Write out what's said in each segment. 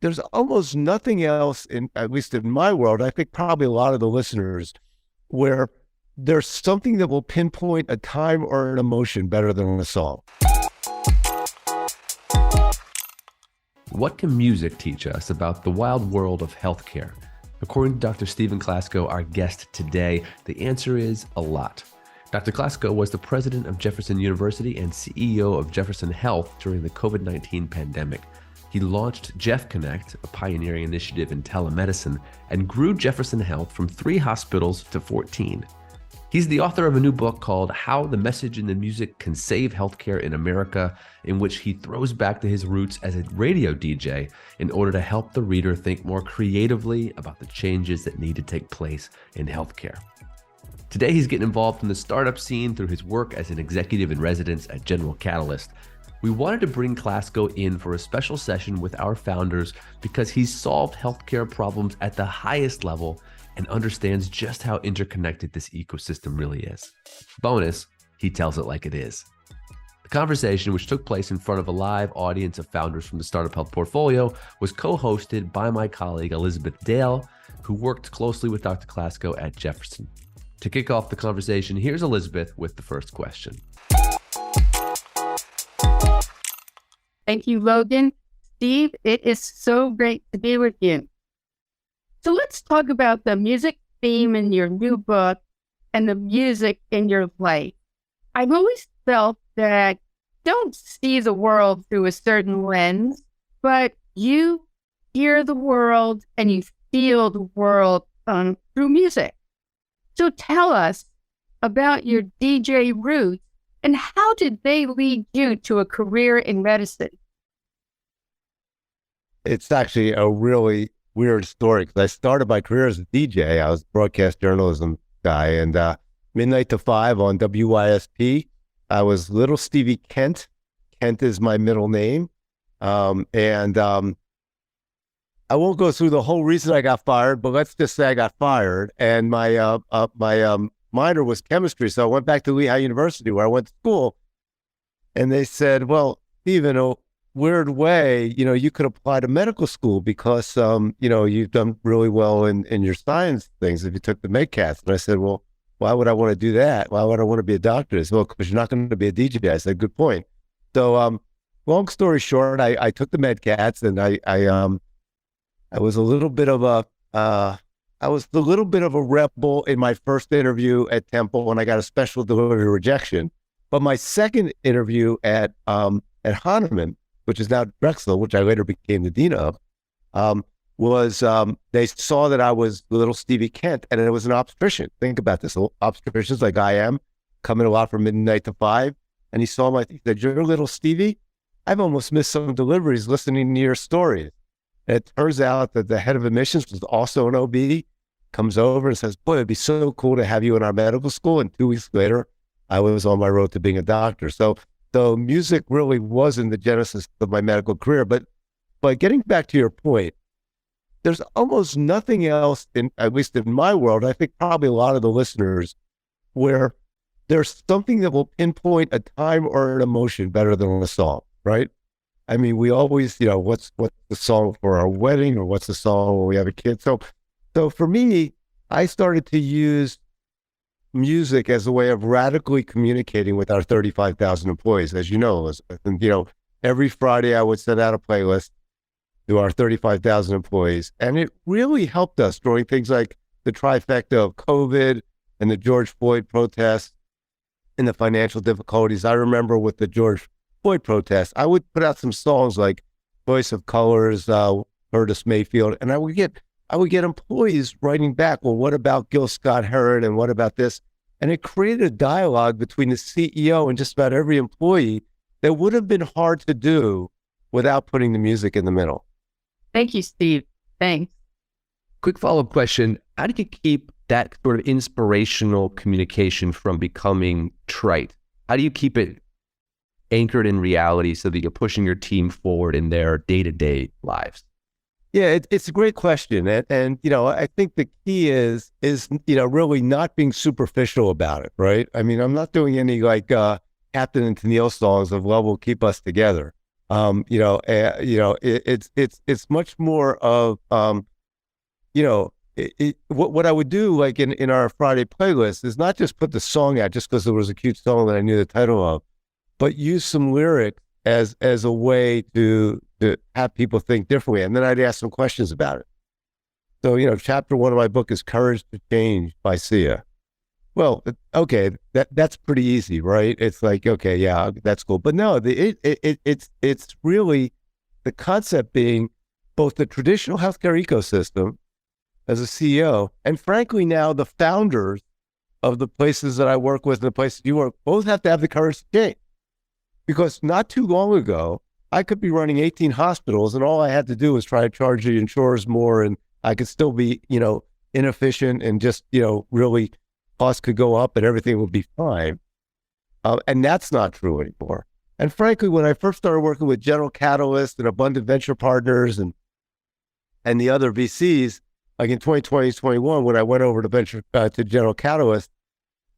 there's almost nothing else, at least in my world, I think probably a lot of the listeners, where there's something that will pinpoint a time or an emotion better than a song. What can music teach us about the wild world of healthcare? According to Dr. Stephen Klasko, our guest today, the answer is a lot. Dr. Klasko was the president of Jefferson University and CEO of Jefferson Health during the COVID-19 pandemic. He launched JeffConnect, a pioneering initiative in telemedicine, and grew Jefferson Health from 3 hospitals to 14. He's the author of a new book called How the Message in the Music Can Save Healthcare in America, in which he throws back to his roots as a radio DJ in order to help the reader think more creatively about the changes that need to take place in healthcare. Today, he's getting involved in the startup scene through his work as an executive in residence at General Catalyst. We wanted to bring Klasko in for a special session with our founders because he's solved healthcare problems at the highest level and understands just how interconnected this ecosystem really is. Bonus, he tells it like it is. The conversation, which took place in front of a live audience of founders from the Startup Health portfolio, was co-hosted by my colleague Elizabeth Dale, who worked closely with Dr. Klasko at Jefferson. To kick off the conversation, here's Elizabeth with the first question. Thank you, Logan. Steve, it is so great to be with you. So let's talk about the music theme in your new book and the music in your life. I've always felt that you don't see the world through a certain lens, but you hear the world and you feel the world through music. So tell us about your DJ roots and how did they lead you to a career in medicine? It's actually a really weird story because I started my career as a DJ. I was a broadcast journalism guy, and midnight to 5 on WYSP. I was Little Stevie Kent. Kent is my middle name. And I won't go through the whole reason I got fired, but let's just say I got fired. And my minor was chemistry. So I went back to Lehigh University where I went to school. And they said, well, Steve, in a weird way, you could apply to medical school because, you've done really well in your science things if you took the MCATs. And I said, well, why would I want to do that? Why would I want to be a doctor? They said, well, because you're not going to be a DJ. I said, good point. So long story short, I took the MCATs and I was a little bit of a rebel in my first interview at Temple when I got a special delivery rejection. But my second interview at Hahnemann, which is now Drexel, which I later became the dean of, they saw that I was Little Stevie Kent, and it was an obstetrician. Think about this, obstetricians like I am, coming a lot from midnight to 5, and he saw he said, you're Little Stevie? I've almost missed some deliveries listening to your stories. And it turns out that the head of admissions was also an OB, comes over and says, boy, it'd be so cool to have you in our medical school. And 2 weeks later, I was on my road to being a doctor. So music really wasn't the genesis of my medical career. But getting back to your point, there's almost nothing else, at least in my world, I think probably a lot of the listeners, where there's something that will pinpoint a time or an emotion better than a song, right? I mean, we always, what's the song for our wedding or what's the song when we have a kid? So for me, I started to use music as a way of radically communicating with our 35,000 employees, as you know, Elizabeth. And, every Friday I would send out a playlist to our 35,000 employees. And it really helped us during things like the trifecta of COVID and the George Floyd protests and the financial difficulties. I remember with the George Floyd protests, I would put out some songs like Voice of Colors, Curtis Mayfield, and I would get employees writing back, well, what about Gil Scott-Heron and what about this? And it created a dialogue between the CEO and just about every employee that would have been hard to do without putting the music in the middle. Thank you, Steve. Thanks. Quick follow-up question. How do you keep that sort of inspirational communication from becoming trite? How do you keep it anchored in reality so that you're pushing your team forward in their day-to-day lives? Yeah, it's a great question. And I think the key is really not being superficial about it, right? I mean, I'm not doing any like Captain and Tennille songs of love will keep us together. It's much more of, what I would do, like in our Friday playlist, is not just put the song out just because there was a cute song that I knew the title of, but use some lyrics as a way to have people think differently. And then I'd ask some questions about it. So, chapter 1 of my book is Courage to Change by Sia. Well, okay, that's pretty easy, right? It's like, okay, yeah, that's cool. But no, it's really the concept being both the traditional healthcare ecosystem as a CEO, and frankly, now the founders of the places that I work with and the places you work both have to have the courage to change. Because not too long ago, I could be running 18 hospitals and all I had to do was try to charge the insurers more, and I could still be, inefficient, and just, really costs could go up and everything would be fine. And that's not true anymore. And frankly, when I first started working with General Catalyst and Abundant Venture Partners and the other VCs, like in 2020, 21, when I went over to General Catalyst,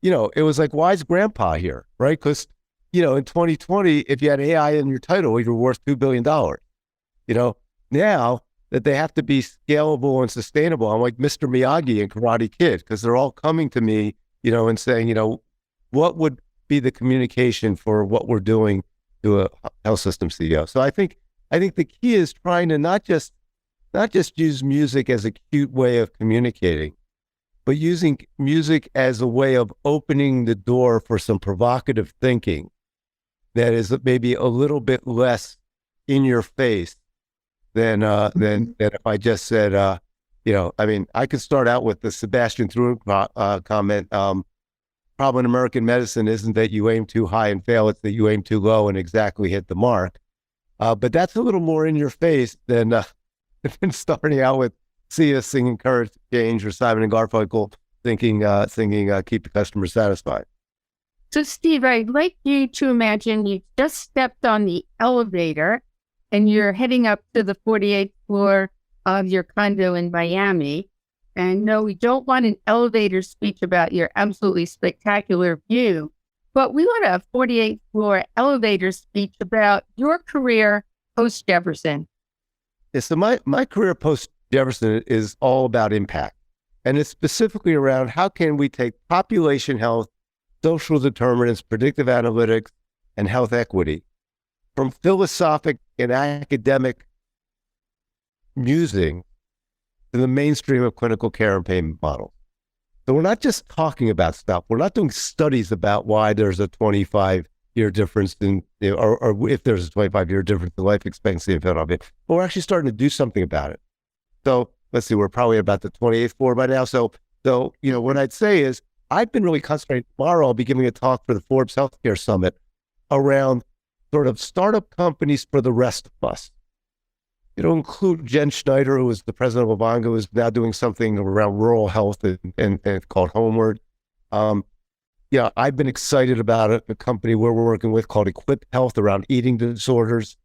it was like, why is grandpa here, right? Because, in 2020, if you had AI in your title, you were worth $2 billion. Now that they have to be scalable and sustainable, I'm like Mr. Miyagi and Karate Kid, because they're all coming to me, and saying, what would be the communication for what we're doing to a health system CEO? So I think the key is trying to not just use music as a cute way of communicating, but using music as a way of opening the door for some provocative thinking that is maybe a little bit less in your face than if I just said, I could start out with the Sebastian Thrun comment. Problem in American medicine isn't that you aim too high and fail, it's that you aim too low and exactly hit the mark. But that's a little more in your face than starting out with Sia singing Courage to Change or Simon and Garfunkel singing Keep the Customer Satisfied. So, Steve, I'd like you to imagine you just stepped on the elevator and you're heading up to the 48th floor of your condo in Miami. And no, we don't want an elevator speech about your absolutely spectacular view, but we want a 48th floor elevator speech about your career post-Jefferson. Yeah, so my career post-Jefferson is all about impact. And it's specifically around how can we take population health, social determinants, predictive analytics, and health equity from philosophic and academic musing to the mainstream of clinical care and payment models. So we're not just talking about stuff. We're not doing studies about why there's a 25-year difference or if there's a 25-year difference in life expectancy in Philadelphia, but we're actually starting to do something about it. So let's see, we're probably about the 28th floor by now. So what I'd say is I've been really concentrating. Tomorrow I'll be giving a talk for the Forbes Healthcare Summit around sort of startup companies for the rest of us. It'll include Jen Schneider, who is the president of Obanga, who is now doing something around rural health and called Homeward. I've been excited about it. A company where we're working with called Equip Health around eating disorders.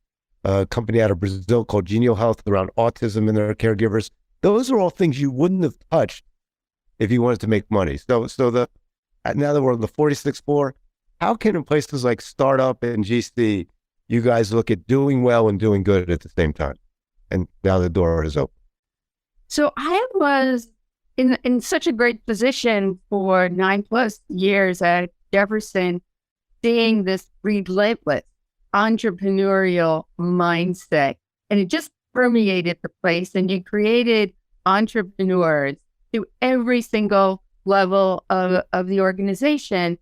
A company out of Brazil called Genial Health around autism and their caregivers. Those are all things you wouldn't have touched if you wanted to make money. So now that we're on the 46th floor, how can in places like startup and GC, you guys look at doing well and doing good at the same time? And now the door is open. So I was in such a great position for 9+ years at Jefferson, seeing this relentless entrepreneurial mindset. And it just permeated the place, and you created entrepreneurs to every single level of the organization.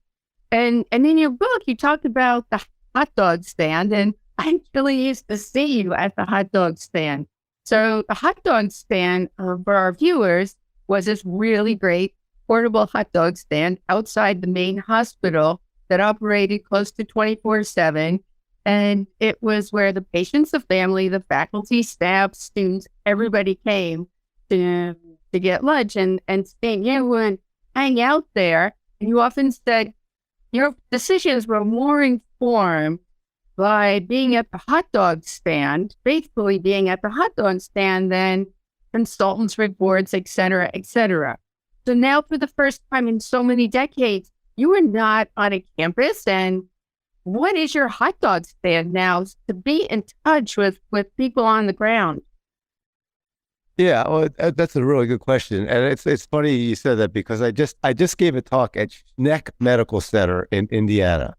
And in your book, you talked about the hot dog stand, and I actually used to see you at the hot dog stand. So the hot dog stand for our viewers was this really great portable hot dog stand outside the main hospital that operated close to 24/7. And it was where the patients, the family, the faculty, staff, students, everybody came to get lunch and stay. You would hang out there. And you often said your decisions were more informed by being at the hot dog stand, faithfully being at the hot dog stand, than consultants' reports, et cetera, et cetera. So now, for the first time in so many decades, you are not on a campus and what is your hot dog stand now to be in touch with people on the ground? Yeah, well, that's a really good question, and it's funny you said that because I just gave a talk at Schneck Medical Center in Indiana,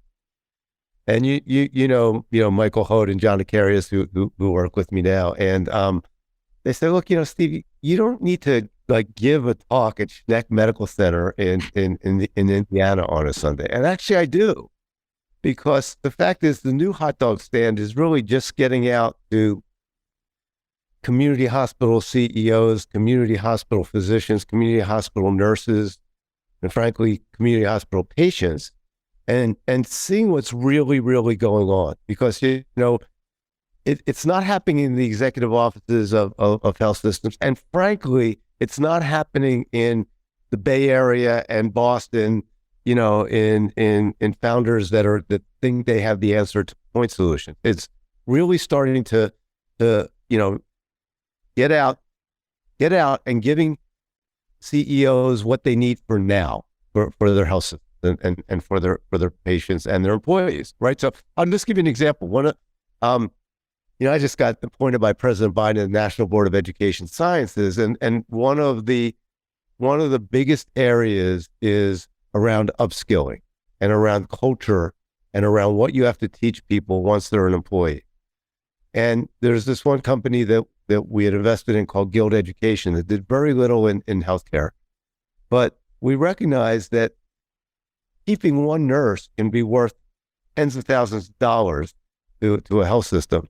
and you know Michael Hood and John Acarius who work with me now, and they said, look, Steve, you don't need to like give a talk at Schneck Medical Center in Indiana on a Sunday, and actually I do, because the fact is the new hot dog stand is really just getting out to community hospital CEOs, community hospital physicians, community hospital nurses, and frankly, community hospital patients, and seeing what's really, really going on. Because, it's not happening in the executive offices of health systems. And frankly, it's not happening in the Bay Area and Boston, in founders that think they have the answer to point solution. It's really starting to get out and giving CEOs what they need for now for their health system and for their patients and their employees, right? So I'll just give you an example. I just got appointed by President Biden to the National Board of Education Sciences, and one of the biggest areas is around upskilling and around culture and around what you have to teach people once they're an employee. And there's this one company that we had invested in called Guild Education that did very little in healthcare. But we recognized that keeping one nurse can be worth tens of thousands of dollars to a health system.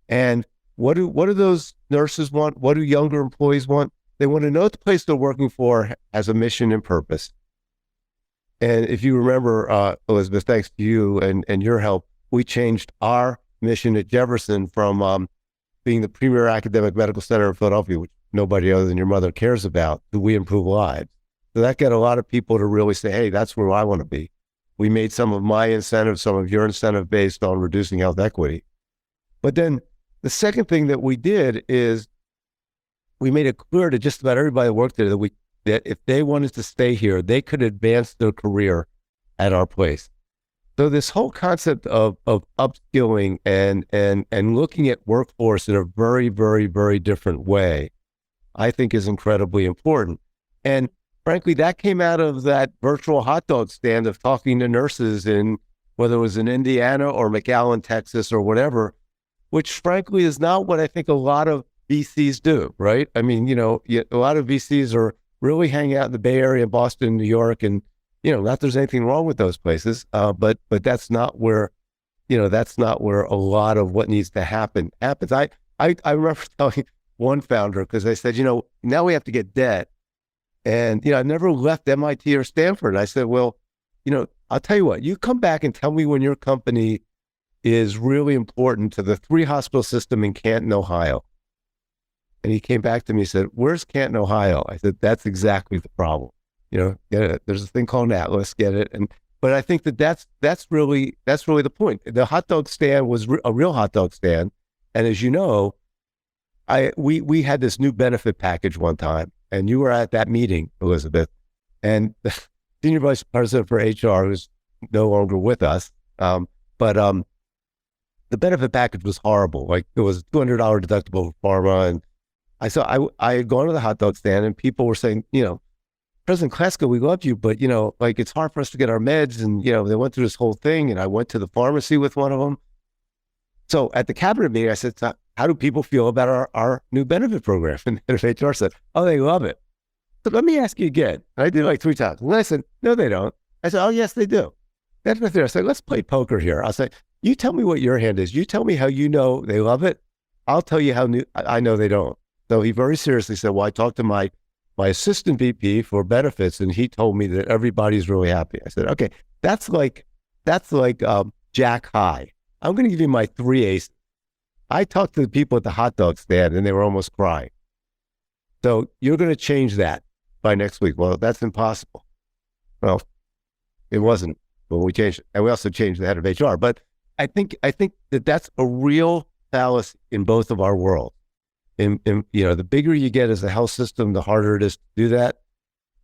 And what do those nurses want? What do younger employees want? They want to know the place they're working for has a mission and purpose. And if you remember, Elizabeth, thanks to you and your help, we changed our mission at Jefferson from being the premier academic medical center in Philadelphia, which nobody other than your mother cares about, to We Improve Lives. So that got a lot of people to really say, hey, that's where I want to be. We made some of my incentive, some of your incentive based on reducing health equity. But then the second thing that we did is we made it clear to just about everybody that worked there that if they wanted to stay here, they could advance their career at our place. So this whole concept of upskilling and looking at workforce in a very, very, very different way, I think is incredibly important. And frankly, that came out of that virtual hot dog stand of talking to nurses in, whether it was in Indiana or McAllen, Texas, or whatever, which frankly is not what I think a lot of VCs do, right? I mean, a lot of VCs are really hanging out in the Bay Area, Boston, New York, and not that there's anything wrong with those places, but that's not where, that's not where a lot of what needs to happen happens. I remember telling one founder, because I said, now we have to get debt. And, I've never left MIT or Stanford. And I said, well, I'll tell you what, you come back and tell me when your company is really important to the 3 hospital system in Canton, Ohio. And he came back to me and said, where's Canton, Ohio? I said, that's exactly the problem. Get it. There's a thing called an atlas, get it. But I think that's really the point. The hot dog stand was a real hot dog stand. And as you know, we had this new benefit package one time, and you were at that meeting, Elizabeth, and the senior vice president for HR, who's no longer with us. But the benefit package was horrible. Like, it was $200 deductible for pharma. And I had gone to the hot dog stand, and people were saying, President Klasko, we love you, but, it's hard for us to get our meds. And, they went through this whole thing, and I went to the pharmacy with one of them. So at the cabinet meeting, I said, how do people feel about our new benefit program? And the HR said, oh, they love it. So let me ask you again. And I did like 3 times. And I said, no, they don't. I said, oh, yes, they do. That's what I said, let's play poker here. I'll say, you tell me what your hand is. You tell me how they love it. I'll tell you how I know they don't. So he very seriously said, well, I talked to my assistant VP for benefits, and he told me that everybody's really happy. I said, okay, that's like Jack High. I'm going to give you my 3 aces. I talked to the people at the hot dog stand, and they were almost crying. So you're going to change that by next week. Well, that's impossible. Well, it wasn't when we changed it. And we also changed the head of HR. But I think that's a real fallacy in both of our worlds. The bigger you get as a health system, the harder it is to do that.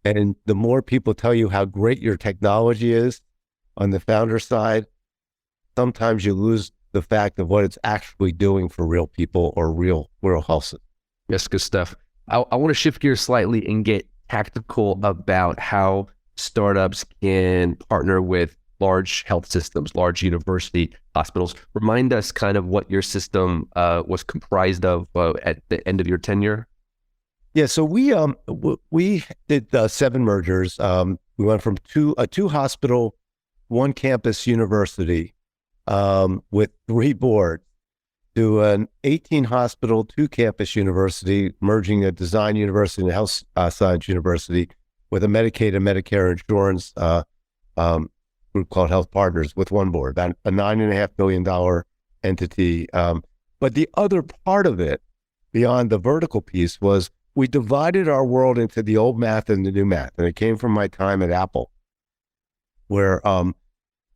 And the more people tell you how great your technology is on the founder side, sometimes you lose the fact of what it's actually doing for real people or real health systems. That's good stuff. I want to shift gears slightly and get tactical about how startups can partner with large health systems, large university hospitals. Remind us kind of what your system was comprised of at the end of your tenure. Yeah, so we did 7 mergers. We went from a 2-hospital, 1-campus university with 3 boards to an 18-hospital, 2-campus university, merging a design university and a health science university with a Medicaid and Medicare insurance group called Health Partners with 1 board, about a $9.5 billion entity. But the other part of it, beyond the vertical piece, was we divided our world into the old math and the new math. And it came from my time at Apple, where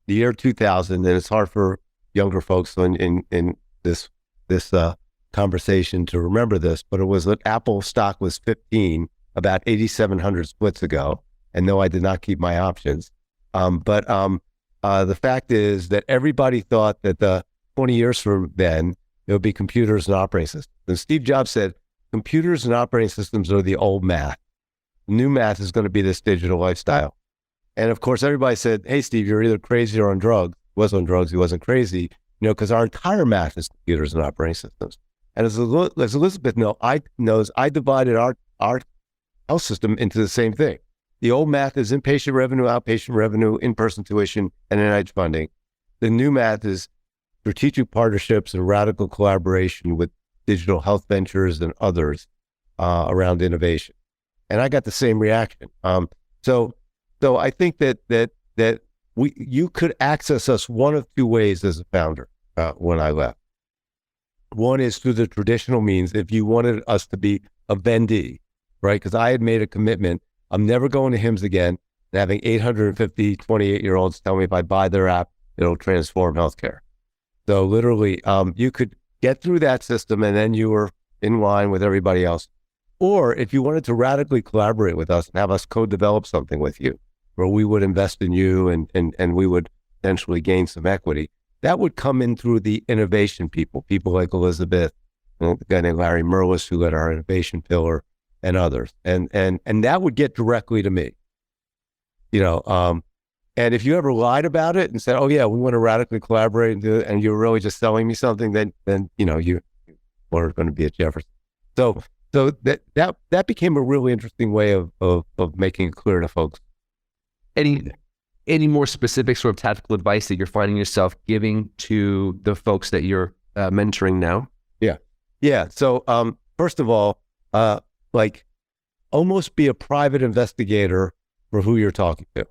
the year 2000, and it's hard for younger folks in this conversation to remember this, but it was that Apple stock was 15 about 8,700 splits ago. And no, I did not keep my options. But the fact is that everybody thought that 20 years from then, it would be computers and operating systems. And Steve Jobs said, computers and operating systems are the old math. The new math is going to be this digital lifestyle. And of course, everybody said, hey, Steve, you're either crazy or on drugs. He was on drugs, he wasn't crazy, because our entire math is computers and operating systems. And as Elizabeth knows, I divided our health system into the same thing. The old math is inpatient revenue, outpatient revenue, in-person tuition, and NIH funding. The new math is strategic partnerships and radical collaboration with digital health ventures and others around innovation. And I got the same reaction. So I think that you could access us one of 2 ways as a founder when I left. One is through the traditional means, if you wanted us to be a vendee, right? Because I had made a commitment. I'm never going to HIMSS again and having 850 28-year-olds tell me if I buy their app, it'll transform healthcare. So literally, you could get through that system and then you were in line with everybody else. Or if you wanted to radically collaborate with us and have us co-develop something with you, where we would invest in you and we would potentially gain some equity, that would come in through the innovation people like Elizabeth, and the guy named Larry Merlis, who led our innovation pillar, and others. And that would get directly to me. And if you ever lied about it and said, oh yeah, we want to radically collaborate and do it, and you're really just selling me something, then you weren't going to be at Jefferson. So that became a really interesting way of making it clear to folks. Any more specific sort of tactical advice that you're finding yourself giving to the folks that you're mentoring now? Yeah. So first of all, almost be a private investigator for who you're talking to.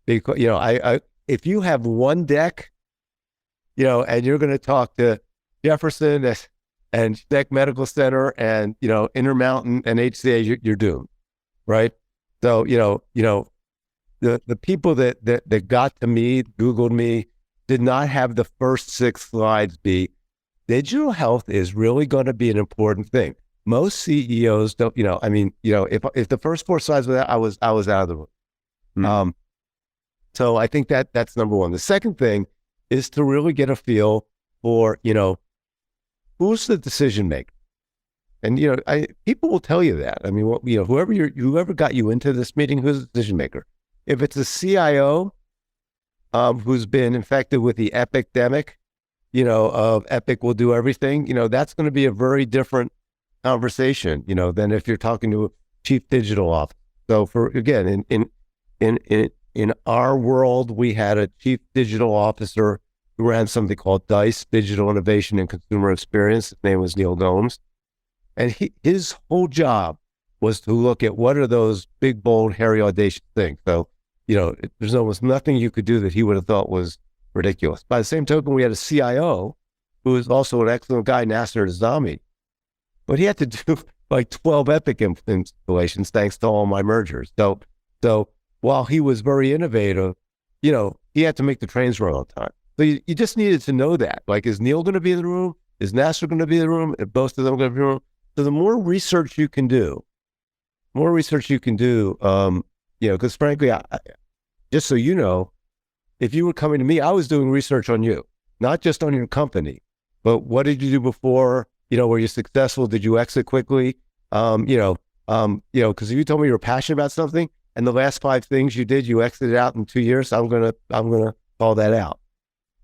Because, if you have one deck, and you're going to talk to Jefferson and Beck Medical Center and, Intermountain and HCA, you're doomed, right? So, the people that got to me, Googled me, did not have the first 6 slides be, digital health is really going to be an important thing. Most CEOs don't, if the first 4 slides were that, I was out of the room. Mm-hmm. So I think that's number one. The second thing is to really get a feel for, who's the decision maker. And, people will tell you that. I mean, whoever got you into this meeting, who's the decision maker? If it's a CIO who's been infected with the epidemic, of Epic will do everything, that's going to be a very different conversation, than if you're talking to a chief digital officer. So in our world, we had a chief digital officer who ran something called DICE, Digital Innovation and Consumer Experience. His name was Neil Gomes. And his whole job was to look at what are those big, bold, hairy, audacious things. So, there's almost nothing you could do that he would have thought was ridiculous. By the same token, we had a CIO who was also an excellent guy, Nasser Nizami. But he had to do like 12 Epic installations thanks to all my mergers. So while he was very innovative, he had to make the trains run on time. So you just needed to know that. Like, is Neil going to be in the room? Is Nasser going to be in the room? If both of them going to be in the room? So the more research you can do, because frankly, just so you know, if you were coming to me, I was doing research on you, not just on your company, but what did you do before? Were you successful? Did you exit quickly? Because if you told me you were passionate about something and the last 5 things you did, you exited out in 2 years, I'm gonna call that out.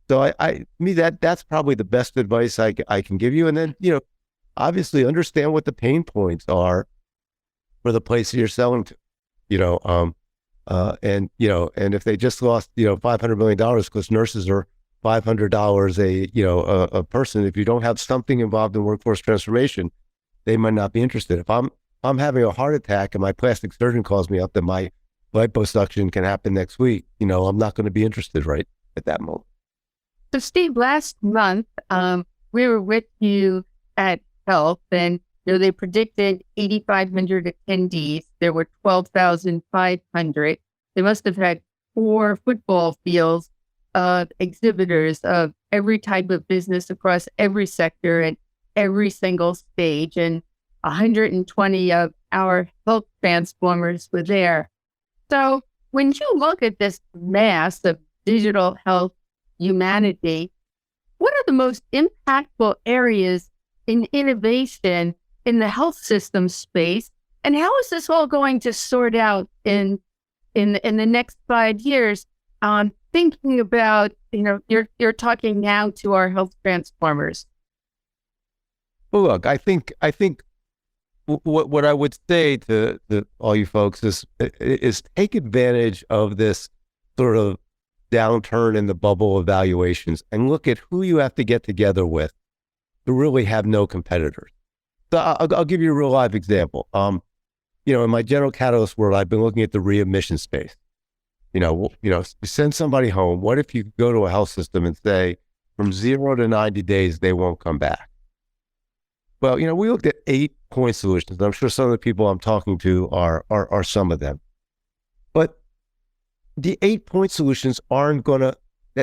So that's probably the best advice I can give you. And then, obviously understand what the pain points are for the place that you're selling to, and if they just lost, $500 million because nurses are $500 a person, if you don't have something involved in workforce transformation, they might not be interested. If I'm having a heart attack and my plastic surgeon calls me up that my liposuction can happen next week, I'm not going to be interested right at that moment. So Steve, last month, we were with you at Health, and they predicted 8,500 attendees. There were 12,500. They must have had 4 football fields of exhibitors of every type of business across every sector and every single stage, and 120 of our health transformers were there. So when you look at this mass of digital health humanity, what are the most impactful areas in innovation in the health system space, and how is this all going to sort out in the next 5 years? Thinking about, you're talking now to our health transformers. Well, look, I think what I would say to all you folks is take advantage of this sort of downturn in the bubble of valuations and look at who you have to get together with to really have no competitors. So I'll give you a real live example. In my general catalyst world, I've been looking at the readmission space. Send somebody home. What if you go to a health system and say from 0 to 90 days, they won't come back? Well, we looked at 8-point solutions. I'm sure some of the people I'm talking to are some of them. But the 8-point solutions aren't gonna,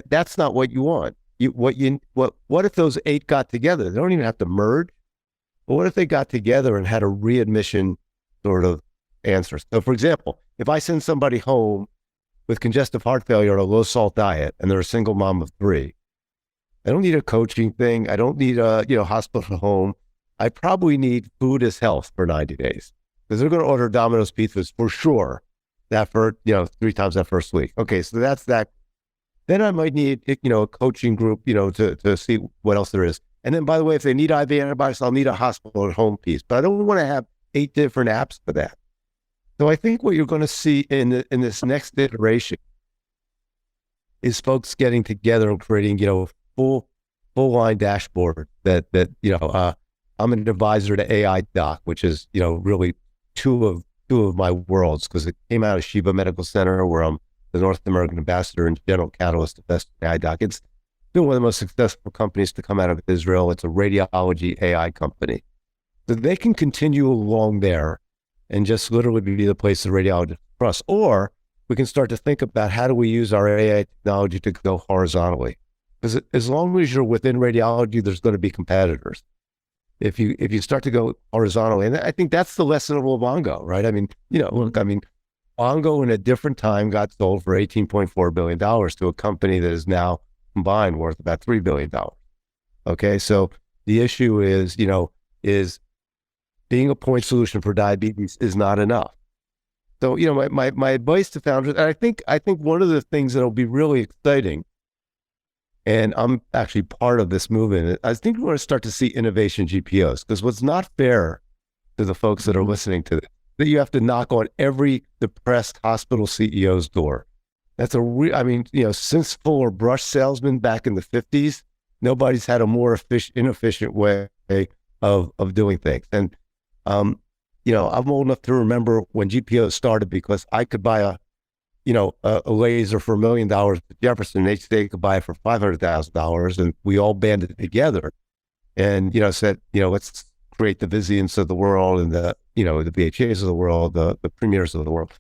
that's not what you want. What if those 8 got together? They don't even have to merge. But what if they got together and had a readmission sort of answer? So for example, if I send somebody home with congestive heart failure on a low salt diet and they're a single mom of 3, I don't need a coaching thing. I don't need a hospital at home. I probably need food as health for 90 days because they're going to order Domino's pizzas for sure that for 3 times that first week. Okay, so that's that. Then I might need a coaching group to see what else there is. And then, by the way, if they need IV antibiotics, I'll need a hospital at home piece. But I don't want to have 8 different apps for that. So I think what you're going to see in this next iteration is folks getting together and creating full line dashboard that I'm an advisor to AI Doc, which is really two of my worlds, because it came out of Sheba Medical Center, where I'm the North American ambassador and general catalyst of Best AI Doc. It's been one of the most successful companies to come out of Israel. It's a radiology AI company. So they can continue along there and just literally be the place the radiologist trusts. Or we can start to think about how do we use our AI technology to go horizontally. Because as long as you're within radiology, there's going to be competitors. If you start to go horizontally, and I think that's the lesson of Livongo, right? I mean, Livongo in a different time got sold for $18.4 billion to a company that is now combined worth about $3 billion. Okay, so the issue is being a point solution for diabetes is not enough. So, my advice to founders, and I think one of the things that'll be really exciting, and I'm actually part of this movement, I think we're going to start to see innovation GPOs, because what's not fair to the folks that are listening to this, that you have to knock on every depressed hospital CEO's door. That's since Fuller brush salesman back in the 50s, nobody's had a more inefficient way of doing things. And, I'm old enough to remember when GPOs started, because I could buy a laser for $1 million at Jefferson, and they could buy it for $500,000, and we all banded together and, said, let's create the Vizians of the world and the BHAs of the world, the premiers of the world.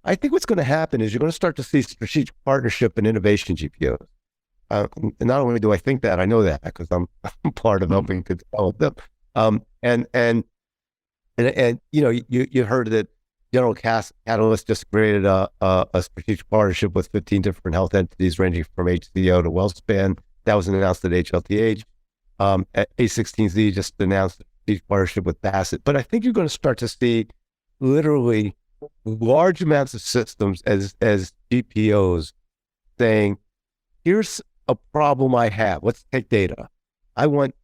I think what's going to happen is you're going to start to see strategic partnership and innovation GPOs. And not only do I think that, I know that because I'm part of helping to develop them. And you heard that Catalyst just created a strategic partnership with 15 different health entities ranging from HCO to WellSpan. That was announced at HLTH. At A16Z just announced a strategic partnership with Bassett. But I think you're going to start to see literally large amounts of systems as GPOs saying, here's a problem I have. Let's take data. I want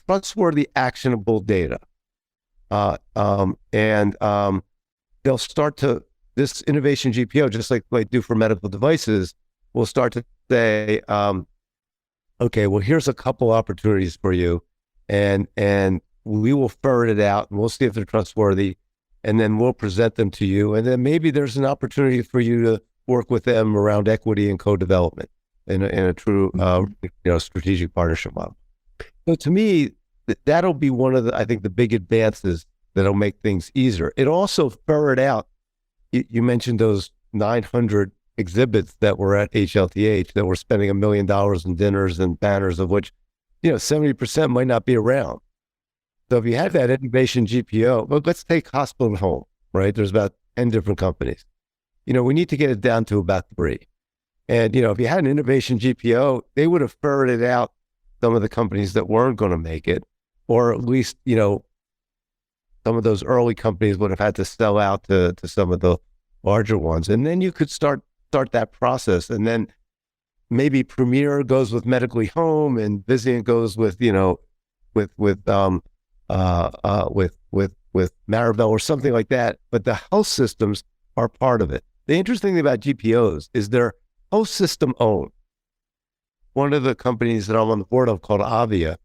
trustworthy, actionable data. They'll start to, this innovation GPO, just like they do for medical devices, will start to say, okay, well, here's a couple opportunities for you, and we will ferret it out, and we'll see if they're trustworthy, and then we'll present them to you, and then maybe there's an opportunity for you to work with them around equity and co-development in a true, strategic partnership model. So to me, that'll be one of the, I think, the big advances that'll make things easier. It also ferret out, you mentioned those 900 exhibits that were at HLTH that were spending $1 million in dinners and banners, of which, 70% might not be around. So if you have that innovation GPO, well, let's take hospital and home, right? There's about 10 different companies. We need to get it down to about 3. And, if you had an innovation GPO, they would have ferreted out some of the companies that weren't going to make it, or at least, some of those early companies would have had to sell out to some of the larger ones. And then you could start that process. And then maybe Premier goes with Medically Home and Vizient goes with, with Maribel or something like that. But the health systems are part of it. The interesting thing about GPOs is they're health system owned. One of the companies that I'm on the board of, called Avia,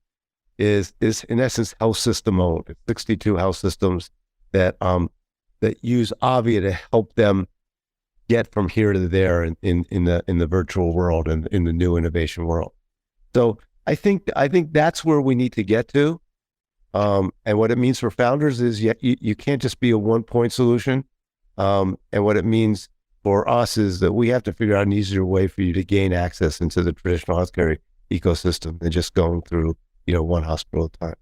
is in essence health system owned. It's 62 health systems that use Avia to help them get from here to there in the virtual world and in the new innovation world. So I think that's where we need to get to. And what it means for founders is you can't just be a one-point solution. And what it means for us is that we have to figure out an easier way for you to gain access into the traditional healthcare ecosystem than just going through one hospital at a time.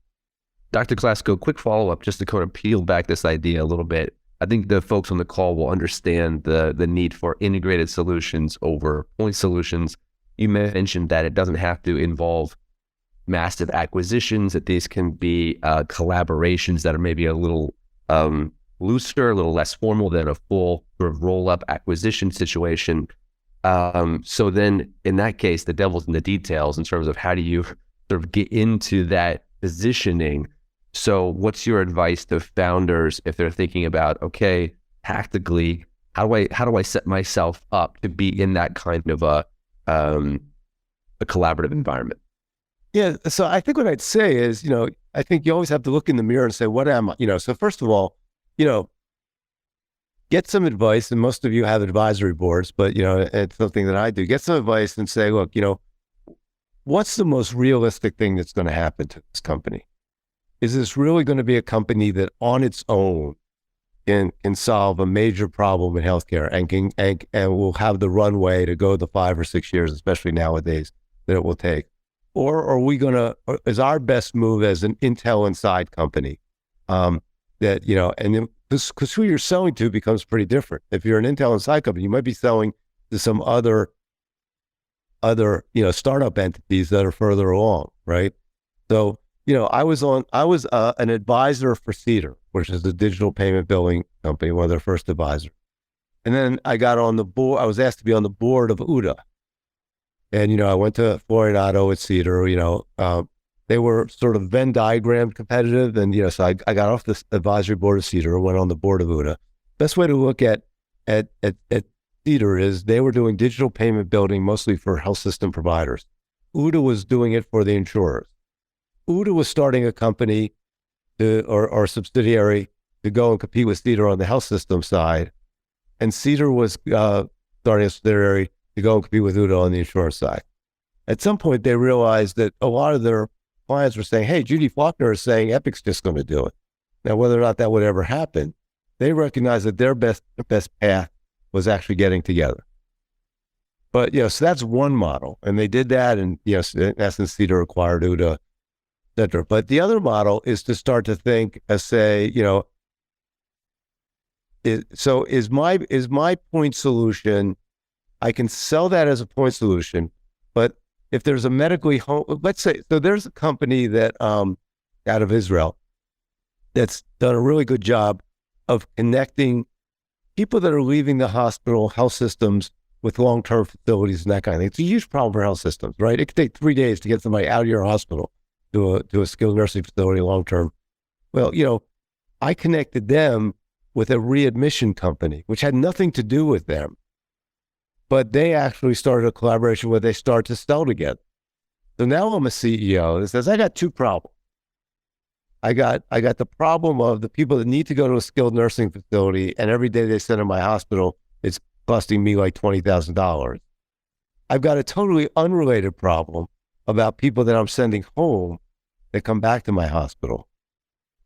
Dr. Klasko, quick follow-up, just to kind of peel back this idea a little bit. I think the folks on the call will understand the need for integrated solutions over point solutions. You mentioned that it doesn't have to involve massive acquisitions, that these can be collaborations that are maybe a little looser, a little less formal than a full sort of roll-up acquisition situation. So then in that case, the devil's in the details in terms of how do you sort of get into that positioning. So what's your advice to founders if they're thinking about, okay, tactically, how do I set myself up to be in that kind of a collaborative environment? Yeah. So I think what I'd say is, I think you always have to look in the mirror and say, what am I? So first of all, get some advice, and most of you have advisory boards, but it's something that I do. Get some advice and say, look, what's the most realistic thing that's going to happen to this company? Is this really going to be a company that on its own can solve a major problem in healthcare and will have the runway to go the 5 or 6 years, especially nowadays, that it will take? Or are we going to, is our best move as an Intel Inside company and because who you're selling to becomes pretty different. If you're an Intel Inside company, you might be selling to some other startup entities that are further along, right? So I was an advisor for Cedar, which is the digital payment billing company, one of their first advisors. And then I got on the board. I was asked to be on the board of UDA, and I went to Florianado at Cedar. They were sort of Venn diagram competitive, and so I got off this advisory board of Cedar and went on the board of UDA. Best way to look at Cedar is they were doing digital payment building mostly for health system providers. UDA was doing it for the insurers. UDA was starting a company or subsidiary to go and compete with Cedar on the health system side, and Cedar was starting a subsidiary to go and compete with UDA on the insurance side. At some point, they realized that a lot of their clients were saying, hey, Judy Faulkner is saying Epic's just going to do it. Now, whether or not that would ever happen, they recognized that their best path was actually getting together. But, so that's one model. And they did that. And, in essence, Cedar acquired UDA, et cetera. But the other model is to start to think, say, is my point solution. I can sell that as a point solution, but if there's a medically home, let's say, so there's a company that out of Israel that's done a really good job of connecting people that are leaving the hospital, health systems with long-term facilities and that kind of thing. It's a huge problem for health systems, right? It could take 3 days to get somebody out of your hospital to a skilled nursing facility long-term. Well, I connected them with a readmission company, which had nothing to do with them. But they actually started a collaboration where they start to sell together. So now I'm a CEO that says, I got two problems. I got the problem of the people that need to go to a skilled nursing facility, and every day they send in my hospital, it's costing me like $20,000. I've got a totally unrelated problem about people that I'm sending home that come back to my hospital,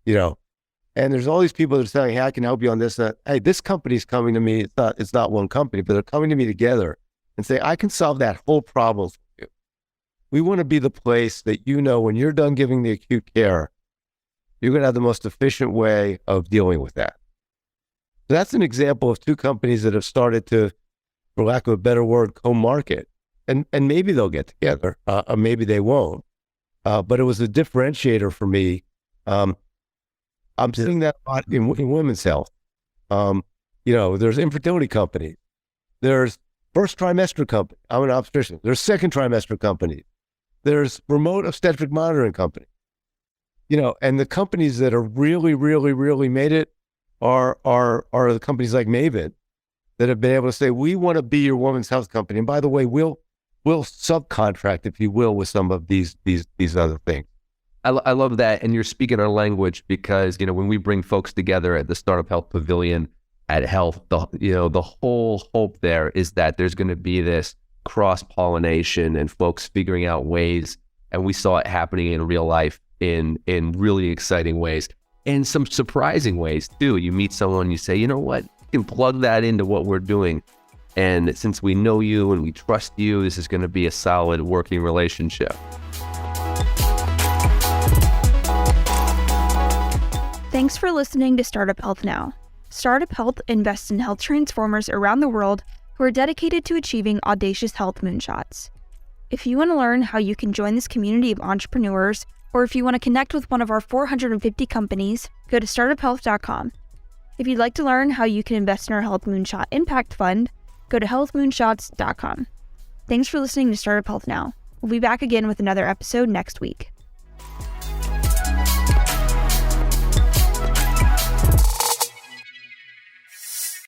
And there's all these people that are saying, hey, I can help you on this. Hey, this company's coming to me. It's not one company, but they're coming to me together and say, I can solve that whole problem for you. We want to be the place that when you're done giving the acute care, you're going to have the most efficient way of dealing with that. So that's an example of two companies that have started to, for lack of a better word, co-market. And maybe they'll get together, or maybe they won't. But it was a differentiator for me. I'm seeing that a lot in women's health. There's infertility companies. There's first trimester company. I'm an obstetrician. There's second trimester companies. There's remote obstetric monitoring companies. And the companies that are really, really, really made it are the companies like Maven that have been able to say, we want to be your women's health company. And by the way, we'll subcontract, if you will, with some of these other things. I love that. And you're speaking our language because, when we bring folks together at the Startup Health Pavilion at Health, the whole hope there is that there's going to be this cross-pollination and folks figuring out ways. And we saw it happening in real life in really exciting ways and some surprising ways too. You meet someone, you say, you know what, you can plug that into what we're doing. And since we know you and we trust you, this is going to be a solid working relationship. Thanks for listening to Startup Health Now. Startup Health invests in health transformers around the world who are dedicated to achieving audacious health moonshots. If you want to learn how you can join this community of entrepreneurs, or if you want to connect with one of our 450 companies, go to startuphealth.com. If you'd like to learn how you can invest in our Health Moonshot Impact Fund, go to healthmoonshots.com. Thanks for listening to Startup Health Now. We'll be back again with another episode next week.